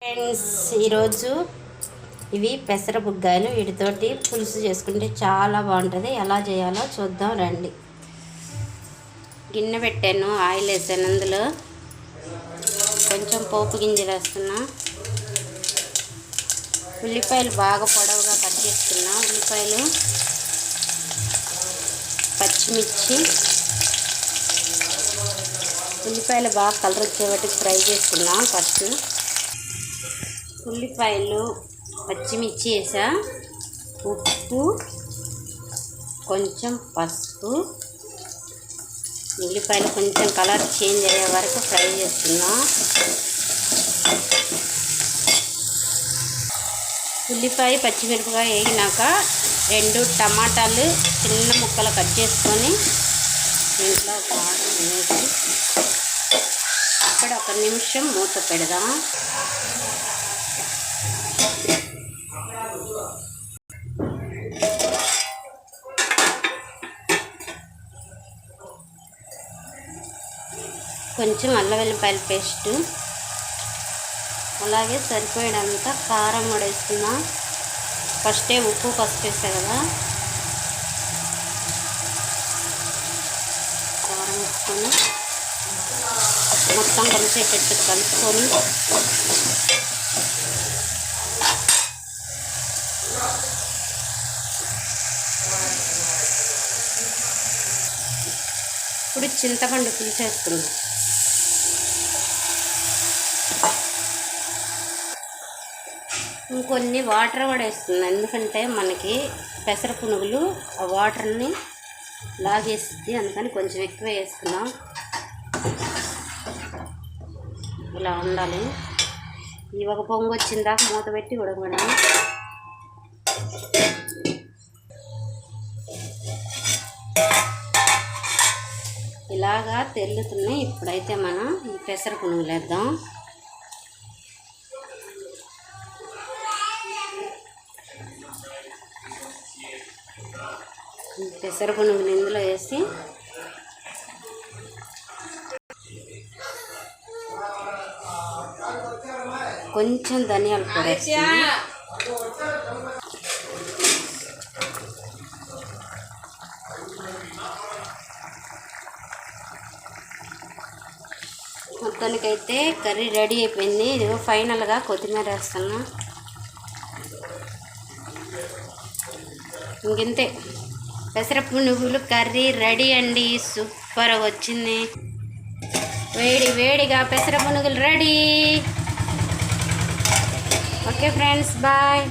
Friends, ఈరోజు ఇవి పెసర బుగ్గాయలు. వీటితోటి పులుసు చేసుకుంటే చాలా బాగుంటుంది. ఎలా చేయాలో చూద్దాం రండి. గిన్నె పెట్టాను, ఆయిల్ వేసాను. అందులో కొంచెం పోపు గింజలు వేస్తున్నా. ఉల్లిపాయలు బాగా పొడవుగా కట్ చేసుకున్నా. ఉల్లిపాయలు, పచ్చిమిర్చి, ఉల్లిపాయలు బాగా కలర్ వచ్చేవాటికి ఫ్రై చేసుకున్నాం. ఫస్ట్ ఉల్లిపాయలు, పచ్చిమిర్చి వేసా, ఉప్పు, కొంచెం పసుపు. ఉల్లిపాయలు కొంచెం కలర్ చేంజ్ అయ్యే వరకు ఫ్రై చేస్తున్నా. ఉల్లిపాయ, పచ్చిమిరపకాయ వేగినాక 2 టమాటాలు చిన్న ముక్కలు కట్ చేసుకొని ఇంట్లో కారం వేసి ఇక్కడ 1 నిమిషం మూత పెడదాం. కొంచెం అల్లం వెల్లిపాయల పేస్టు, అలాగే సరిపోయేంత కారం కూడా వేసుకున్నా. ఫస్టే ఉప్పు, పసుపు వేసా కదా. కారం వేసుకొని మొత్తం కలిసేటట్టు కలుపుకొని ఇప్పుడు చింతపండు పులుసు వేసుకుందాం. ఇంకొన్ని వాటర్ కూడా వేస్తున్నాను, ఎందుకంటే మనకి పెసర పునుగులు ఆ వాటర్ని లాగేస్తుంది. అందుకని కొంచెం ఎక్కువ వేసుకున్నాం. ఇలా ఉండాలి. ఈ ఒక పొంగు వచ్చిందాక మూత పెట్టి ఉడకబెడదాం. ఇలాగా తెల్లుతున్నాయి. ఇప్పుడైతే మనం ఈ పెసర పునుగులు వేద్దాం. పెసర పునుగులు ఇందులో వేసి కొంచెం ధనియాల పొడి వేస్తాను. మొత్తానికైతే కర్రీ రెడీ అయిపోయింది. ఇదిగో ఫైనల్గా కొత్తిమీర వేస్తాను. ఇంకంతే, పెసర పునుగులు కర్రీ రెడీ అండి. సూపర్ వచ్చింది. వేడి వేడిగా పెసర పునుగులు రెడీ. Okay friends, bye.